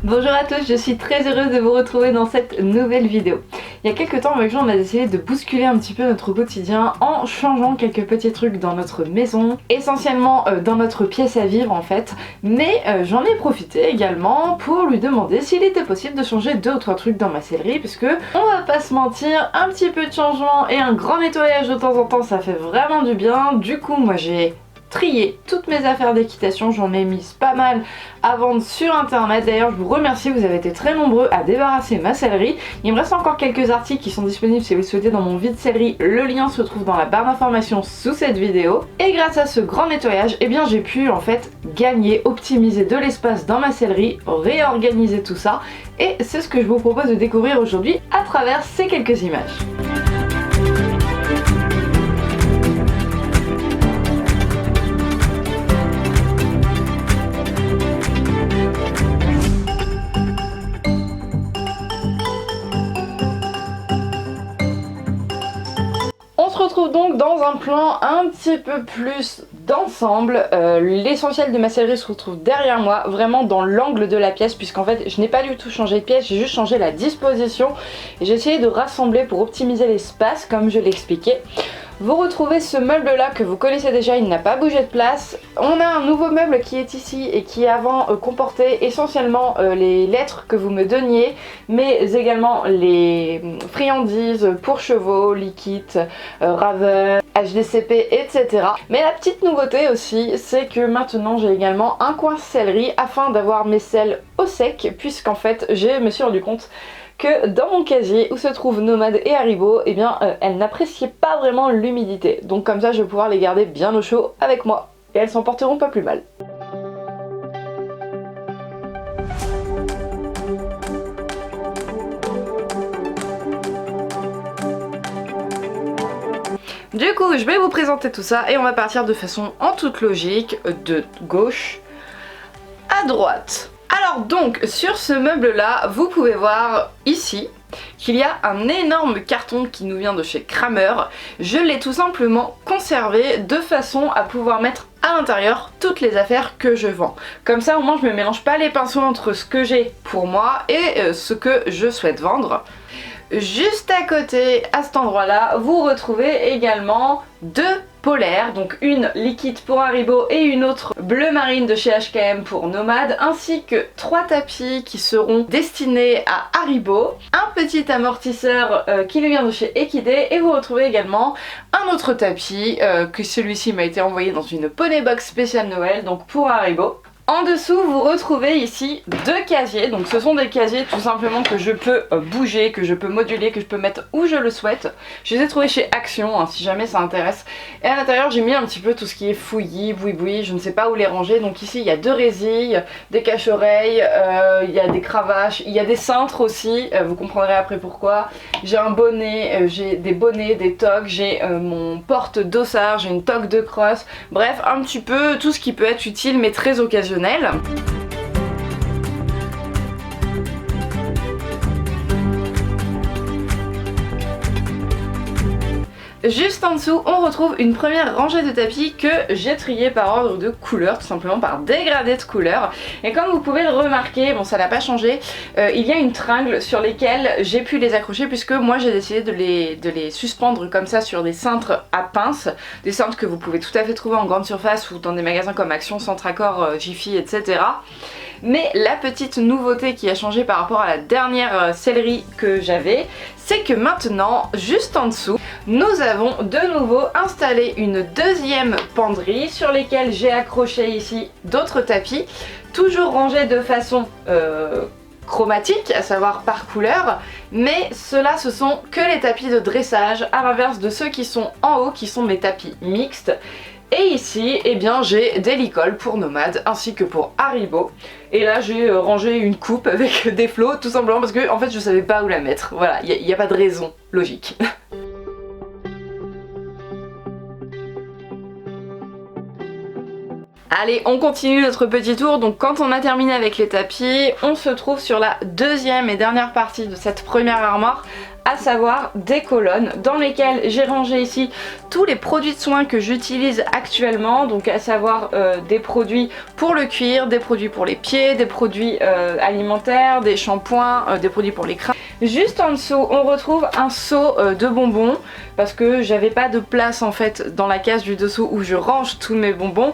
Bonjour à tous, je suis très heureuse de vous retrouver dans cette nouvelle vidéo. Il y a quelques temps avec Jean, on a décidé de bousculer un petit peu notre quotidien en changeant quelques petits trucs dans notre maison, essentiellement dans notre pièce à vivre en fait, mais j'en ai profité également pour lui demander s'il était possible de changer 2 ou 3 trucs dans ma sellerie, puisque on va pas se mentir, un petit peu de changement et un grand nettoyage de temps en temps ça fait vraiment du bien. Du coup moi j'ai trier toutes mes affaires d'équitation, j'en ai mis pas mal à vendre sur internet. D'ailleurs je vous remercie, vous avez été très nombreux à débarrasser ma sellerie. Il me reste encore quelques articles qui sont disponibles si vous le souhaitez dans mon vide-sellerie, le lien se trouve dans la barre d'informations sous cette vidéo. Et grâce à ce grand nettoyage, eh bien j'ai pu en fait gagner, optimiser de l'espace dans ma sellerie, réorganiser tout ça, et c'est ce que je vous propose de découvrir aujourd'hui à travers ces quelques images. On se retrouve donc dans un plan un petit peu plus d'ensemble. L'essentiel de ma sellerie se retrouve derrière moi, vraiment dans l'angle de la pièce, puisqu'en fait je n'ai pas du tout changé de pièce, j'ai juste changé la disposition et j'ai essayé de rassembler pour optimiser l'espace comme je l'expliquais. Vous retrouvez ce meuble là que vous connaissez déjà, il n'a pas bougé de place. On a un nouveau meuble qui est ici et qui avant comportait essentiellement les lettres que vous me donniez, mais également les friandises pour chevaux, liquides, Raven, HDCP, etc. Mais la petite nouveauté aussi, c'est que maintenant j'ai également un coin sellerie afin d'avoir mes selles au sec, puisqu'en fait je me suis rendu compte que dans mon casier où se trouvent Nomade et Haribo, eh bien elles n'appréciaient pas vraiment l'humidité. Donc comme ça je vais pouvoir les garder bien au chaud avec moi et elles s'en porteront pas plus mal. Du coup je vais vous présenter tout ça et on va partir de façon en toute logique de gauche à droite. Alors donc sur ce meuble là vous pouvez voir ici qu'il y a un énorme carton qui nous vient de chez Kramer. Je l'ai tout simplement conservé de façon à pouvoir mettre à l'intérieur toutes les affaires que je vends. Comme ça au moins je me mélange pas les pinceaux entre ce que j'ai pour moi et ce que je souhaite vendre. Juste à côté, à cet endroit là, vous retrouvez également 2 polaires, donc une liquide pour Haribo et une autre bleu marine de chez HKM pour Nomade, ainsi que 3 tapis qui seront destinés à Haribo, un petit amortisseur qui nous vient de chez Equidé, et vous retrouvez également un autre tapis que celui-ci m'a été envoyé dans une Poney Box spéciale Noël, donc pour Haribo. En dessous vous retrouvez ici 2 casiers, donc ce sont des casiers tout simplement que je peux bouger, que je peux moduler, que je peux mettre où je le souhaite. Je les ai trouvés chez Action, hein, si jamais ça intéresse. Et à l'intérieur j'ai mis un petit peu tout ce qui est fouillis, boui-boui, je ne sais pas où les ranger. Donc ici il y a 2 résilles, des cache-oreilles, il y a des cravaches, il y a des cintres aussi, vous comprendrez après pourquoi. J'ai un bonnet, j'ai des bonnets, des toques, j'ai mon porte-dossard, j'ai une toque de crosse. Bref, un petit peu tout ce qui peut être utile mais très occasionnel. Juste en dessous, on retrouve une première rangée de tapis que j'ai trié par ordre de couleur, tout simplement par dégradé de couleur. Et comme vous pouvez le remarquer, bon ça n'a pas changé, il y a une tringle sur lesquelles j'ai pu les accrocher, puisque moi j'ai décidé de les suspendre comme ça sur des cintres à pince, des cintres que vous pouvez tout à fait trouver en grande surface ou dans des magasins comme Action, Centracor, Jiffy, etc. Mais la petite nouveauté qui a changé par rapport à la dernière sellerie que j'avais, c'est que maintenant, juste en dessous, nous avons de nouveau installé une deuxième penderie sur lesquelles j'ai accroché ici d'autres tapis, toujours rangés de façon chromatique, à savoir par couleur, mais ceux-là ce sont que les tapis de dressage, à l'inverse de ceux qui sont en haut qui sont mes tapis mixtes. Et ici, eh bien, j'ai des licoles pour Nomade ainsi que pour Haribo. Et là, j'ai rangé une coupe avec des flots, tout simplement parce que en fait, je savais pas où la mettre. Voilà, il n'y a pas de raison logique. Allez, on continue notre petit tour. Donc quand on a terminé avec les tapis, on se trouve sur la deuxième et dernière partie de cette première armoire à savoir des colonnes dans lesquelles j'ai rangé ici tous les produits de soins que j'utilise actuellement, donc à savoir des produits pour le cuir, des produits pour les pieds, des produits alimentaires, des shampoings, des produits pour les crânes. Juste en dessous on retrouve un seau de bonbons parce que j'avais pas de place en fait dans la case du dessous où je range tous mes bonbons.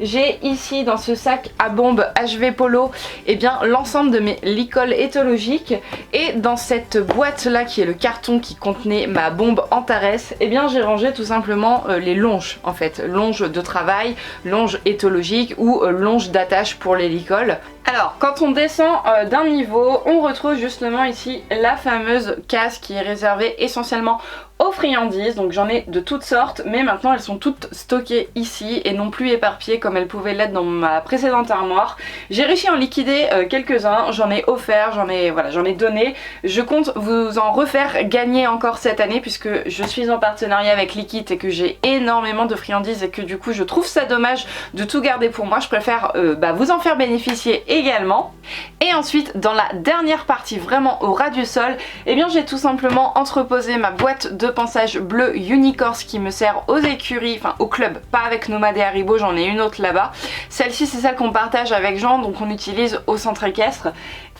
J'ai ici dans ce sac à bombe HV Polo et bien l'ensemble de mes licols éthologiques, et dans cette boîte là qui est le carton qui contenait ma bombe Antares, et bien j'ai rangé tout simplement les longes en fait, longes de travail, longes éthologiques ou longes d'attache pour les licols. Alors quand on descend d'un niveau, on retrouve justement ici la fameuse case qui est réservée essentiellement aux friandises, donc j'en ai de toutes sortes, mais maintenant elles sont toutes stockées ici et non plus éparpillées comme elles pouvaient l'être dans ma précédente armoire. J'ai réussi à en liquider quelques-uns, j'en ai offert, j'en ai donné. Je compte vous en refaire gagner encore cette année puisque je suis en partenariat avec Liquid et que j'ai énormément de friandises et que du coup je trouve ça dommage de tout garder pour moi. Je préfère vous en faire bénéficier également. Et ensuite dans la dernière partie vraiment au ras du sol, eh bien j'ai tout simplement entreposé ma boîte de pansage bleu Unicorse qui me sert aux écuries, enfin au club, pas avec Nomade et Haribo, j'en ai une autre là-bas. Celle-ci c'est celle qu'on partage avec Jean, donc on utilise au centre équestre.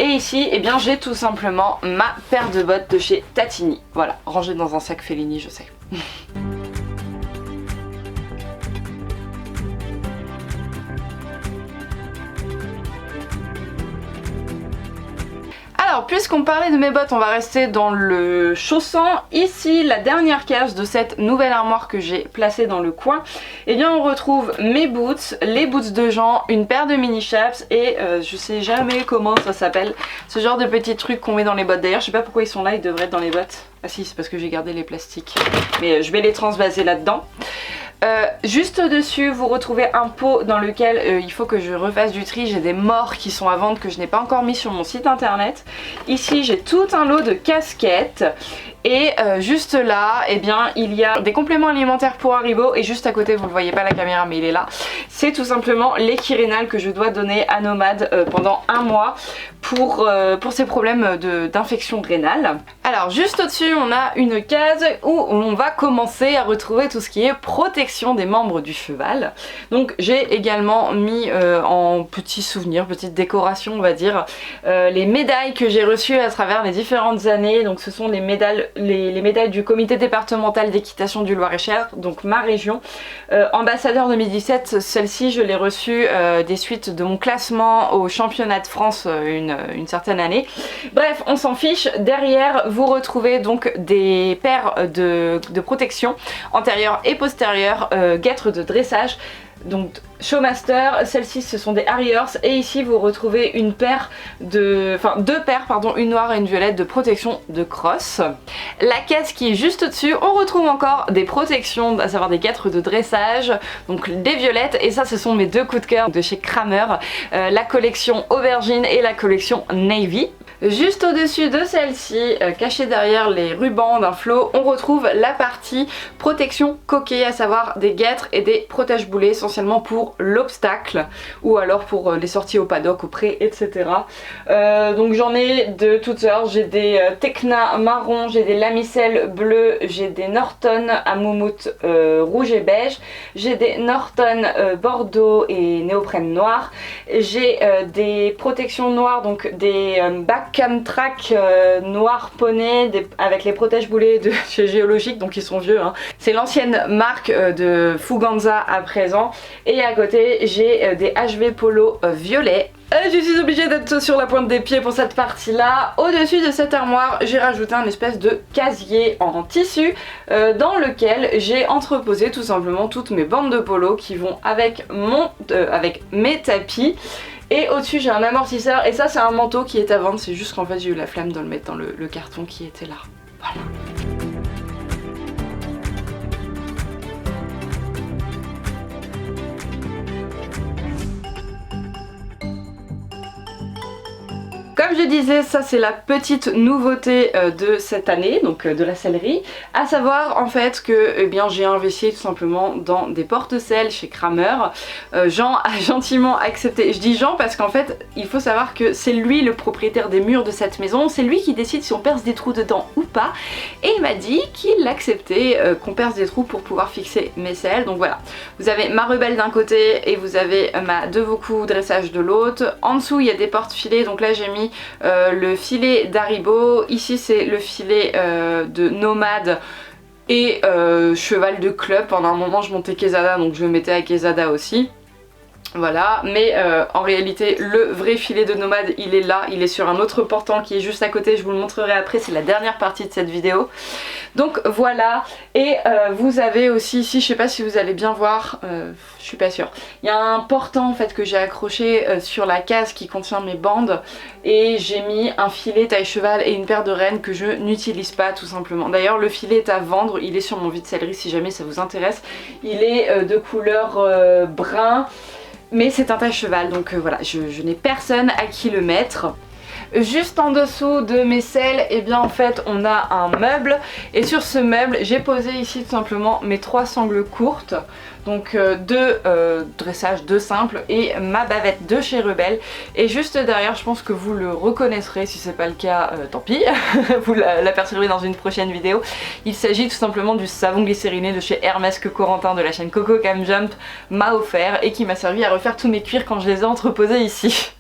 Et ici, eh bien j'ai tout simplement ma paire de bottes de chez Tatini. Voilà, rangée dans un sac Fellini, je sais. Alors puisqu'on parlait de mes bottes, on va rester dans le chaussant. Ici la dernière case de cette nouvelle armoire que j'ai placée dans le coin. Et bien on retrouve mes boots, les boots de Jean, une paire de mini chaps et je sais jamais comment ça s'appelle, ce genre de petits trucs qu'on met dans les bottes. D'ailleurs je sais pas pourquoi ils sont là, ils devraient être dans les bottes. Ah si, c'est parce que j'ai gardé les plastiques, mais je vais les transvaser là-dedans. Juste au-dessus vous retrouvez un pot dans lequel il faut que je refasse du tri. J'ai des morts qui sont à vendre que je n'ai pas encore mis sur mon site internet. Ici j'ai tout un lot de casquettes. Et juste là, eh bien, il y a des compléments alimentaires pour Haribo. Et juste à côté, vous ne le voyez pas à la caméra mais il est là, c'est tout simplement les Quirinal que je dois donner à Nomade pendant un mois pour ses problèmes d'infection rénale. Alors juste au-dessus on a une case où on va commencer à retrouver tout ce qui est protection des membres du cheval. Donc j'ai également mis en petits souvenirs, petite décoration on va dire, les médailles que j'ai reçues à travers les différentes années. Donc ce sont les médailles du comité départemental d'équitation du Loir-et-Cher, donc ma région. Ambassadeur 2017, celle-ci je l'ai reçue des suites de mon classement au championnat de France une certaine année. Bref, on s'en fiche. Derrière vous retrouvez donc des paires de protection antérieure et postérieure, guêtres de dressage. Donc Showmaster, celles-ci ce sont des Harriers et ici vous retrouvez une paire de, enfin deux paires pardon, une noire et une violette de protection de cross. La caisse qui est juste au-dessus, on retrouve encore des protections, à savoir des guêtres de dressage, donc des violettes, et ça ce sont mes deux coups de cœur de chez Kramer, la collection Aubergine et la collection Navy. Juste au-dessus de celle-ci, cachée derrière les rubans d'un flot, on retrouve la partie protection coquille, à savoir des guêtres et des protège-boulets, essentiellement pour l'obstacle ou alors pour les sorties au paddock, au pré, etc. Donc j'en ai de toutes sortes, j'ai des Tecna marron, j'ai des Lamiselles bleues, j'ai des Norton à moumoute rouge et beige, j'ai des Norton bordeaux et néoprène noir, j'ai des protections noires, donc des back cam track noir poney avec les protège-boulets de chez Géologique, donc ils sont vieux, hein. C'est l'ancienne marque de Fuganza à présent. Et à côté j'ai des HV Polo violets. Je suis obligée d'être sur la pointe des pieds pour cette partie là. Au-dessus de cette armoire j'ai rajouté un espèce de casier en tissu dans lequel j'ai entreposé tout simplement toutes mes bandes de polo qui vont avec mes tapis. Et au-dessus j'ai un amortisseur, et ça c'est un manteau qui est à vendre, c'est juste qu'en fait j'ai eu la flemme de le mettre dans le carton qui était là. Voilà. comme je disais, ça c'est la petite nouveauté de cette année, donc de la sellerie, à savoir en fait que eh bien, j'ai investi tout simplement dans des porte-selles chez Kramer. Jean a gentiment accepté, je dis Jean parce qu'en fait il faut savoir que c'est lui le propriétaire des murs de cette maison, c'est lui qui décide si on perce des trous dedans ou pas, et il m'a dit qu'il acceptait qu'on perce des trous pour pouvoir fixer mes selles. Donc voilà, vous avez ma rebelle d'un côté et vous avez ma Devaucoux dressage de l'autre. En dessous il y a des porte-filets, donc là j'ai mis le filet d'Haribo, ici c'est le filet de Nomade et cheval de club. Pendant un moment je montais Quesada, donc je me mettais à Quesada aussi. Voilà, mais en réalité le vrai filet de Nomade il est là, il est sur un autre portant qui est juste à côté, je vous le montrerai après, c'est la dernière partie de cette vidéo. Donc voilà, et vous avez aussi ici, je sais pas si vous allez bien voir, je suis pas sûre, il y a un portant en fait que j'ai accroché sur la case qui contient mes bandes, et j'ai mis un filet taille cheval et une paire de rennes que je n'utilise pas tout simplement. D'ailleurs le filet est à vendre, il est sur mon vide-sellerie si jamais ça vous intéresse, il est de couleur brun. Mais c'est un taille cheval, donc voilà, je n'ai personne à qui le mettre. Juste en dessous de mes selles, et bien en fait on a un meuble, et sur ce meuble j'ai posé ici tout simplement mes 3 sangles courtes, donc deux dressages, 2 simples, et ma bavette de chez Rebelle. Et juste derrière, je pense que vous le reconnaîtrez, si c'est pas le cas tant pis, vous l'apercevrez dans une prochaine vidéo. Il s'agit tout simplement du savon glycériné de chez Hermès que Corentin de la chaîne Coco Cam Jump m'a offert et qui m'a servi à refaire tous mes cuirs quand je les ai entreposés ici.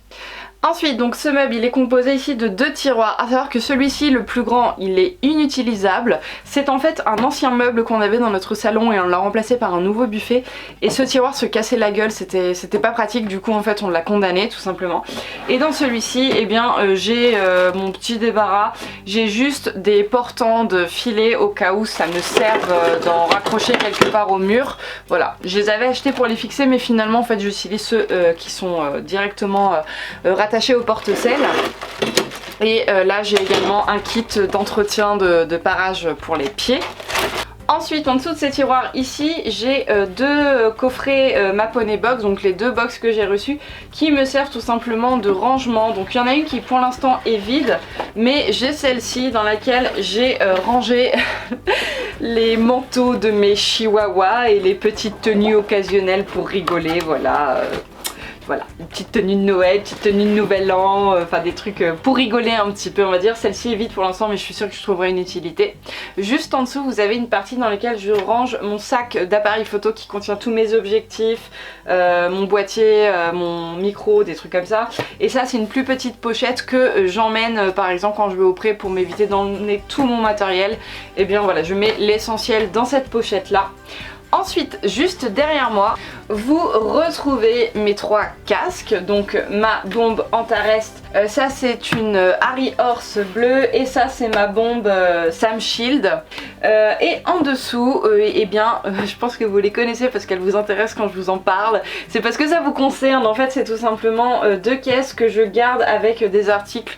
Ensuite, donc ce meuble il est composé ici de 2 tiroirs, à savoir que celui-ci, le plus grand, il est inutilisable. C'est en fait un ancien meuble qu'on avait dans notre salon et on l'a remplacé par un nouveau buffet. Et ce tiroir se cassait la gueule, c'était pas pratique, du coup en fait on l'a condamné tout simplement. Et dans celui-ci, eh bien j'ai mon petit débarras, j'ai juste des portants de filets au cas où ça me serve d'en raccrocher quelque part au mur. Voilà, je les avais achetés pour les fixer, mais finalement en fait j'utilise ceux qui sont directement rattachés au porte-selles. Et là j'ai également un kit d'entretien de parage pour les pieds. Ensuite, en dessous de ces tiroirs ici, j'ai 2 coffrets Mapone Box, donc les 2 box que j'ai reçus, qui me servent tout simplement de rangement. Donc il y en a une qui pour l'instant est vide, mais j'ai celle-ci dans laquelle j'ai rangé les manteaux de mes chihuahuas et les petites tenues occasionnelles pour rigoler, voilà. Voilà, une petite tenue de Noël, une petite tenue de Nouvel An, enfin des trucs pour rigoler un petit peu on va dire. Celle-ci est vide pour l'instant mais je suis sûre que je trouverai une utilité. Juste en dessous vous avez une partie dans laquelle je range mon sac d'appareil photo qui contient tous mes objectifs, mon boîtier, mon micro, des trucs comme ça. Et ça c'est une plus petite pochette que j'emmène par exemple quand je vais au pré pour m'éviter d'emmener tout mon matériel. Et bien voilà, je mets l'essentiel dans cette pochette là. Ensuite, juste derrière moi, vous retrouvez mes 3 casques, donc ma bombe Antarest, ça c'est une Harry Horse bleue et ça c'est ma bombe Sam Shield. Et en dessous, eh bien, je pense que vous les connaissez parce qu'elles vous intéressent quand je vous en parle. C'est parce que ça vous concerne, en fait c'est tout simplement 2 caisses que je garde avec des articles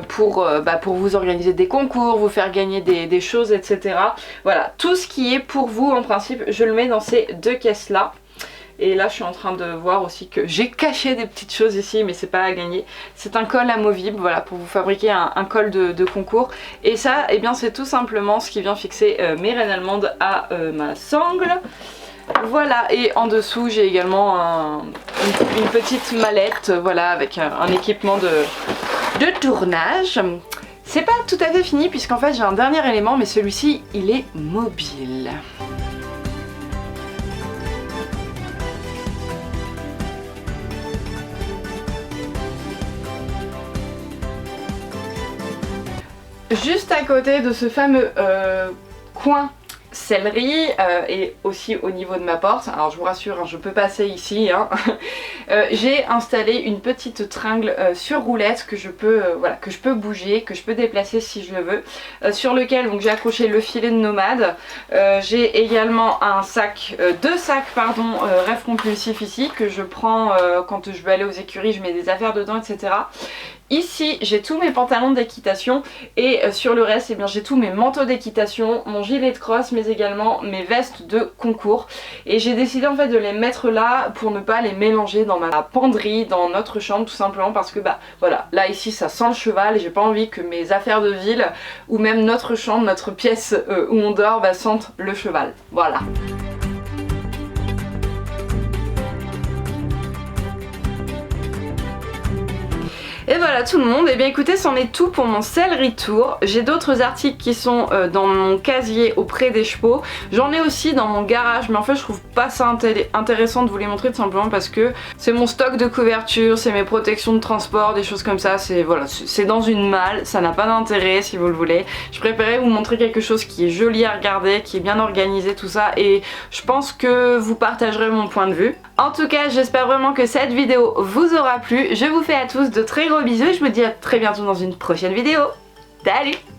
pour vous organiser des concours, vous faire gagner des choses, etc. Voilà, tout ce qui est pour vous en principe, je le mets dans ces 2 caisses là. Et là je suis en train de voir aussi que j'ai caché des petites choses ici mais c'est pas à gagner. C'est un col amovible, voilà, pour vous fabriquer un col de concours. Et ça, eh bien c'est tout simplement ce qui vient fixer mes rennes allemandes à ma sangle. Voilà, et en dessous j'ai également une petite mallette, voilà, avec un équipement de tournage. C'est pas tout à fait fini puisqu'en fait j'ai un dernier élément mais celui-ci il est mobile. Juste à côté de ce fameux coin sellerie et aussi au niveau de ma porte, alors je vous rassure hein, je peux passer ici hein. J'ai installé une petite tringle sur roulette que je peux voilà, que je peux bouger, que je peux déplacer si je le veux, sur lequel donc j'ai accroché le filet de Nomade. J'ai également un sac, 2 sacs pardon, rêve compulsif ici que je prends quand je veux aller aux écuries, je mets des affaires dedans, etc. Ici j'ai tous mes pantalons d'équitation et sur le reste eh bien j'ai tous mes manteaux d'équitation, mon gilet de cross mais également mes vestes de concours, et j'ai décidé en fait de les mettre là pour ne pas les mélanger dans ma penderie, dans notre chambre, tout simplement parce que bah voilà, là ici ça sent le cheval et j'ai pas envie que mes affaires de ville ou même notre chambre, notre pièce où on dort sentent le cheval. Voilà. Et voilà tout le monde, et bien écoutez, c'en est tout pour mon celery tour. J'ai d'autres articles qui sont dans mon casier auprès des chevaux. J'en ai aussi dans mon garage, mais en fait je trouve pas ça intéressant de vous les montrer tout simplement parce que c'est mon stock de couverture, c'est mes protections de transport, des choses comme ça. C'est voilà, c'est dans une malle, ça n'a pas d'intérêt si vous le voulez. Je préférais vous montrer quelque chose qui est joli à regarder, qui est bien organisé, tout ça, et je pense que vous partagerez mon point de vue. En tout cas, j'espère vraiment que cette vidéo vous aura plu. Je vous fais à tous de très gros bisous et je vous dis à très bientôt dans une prochaine vidéo. Salut!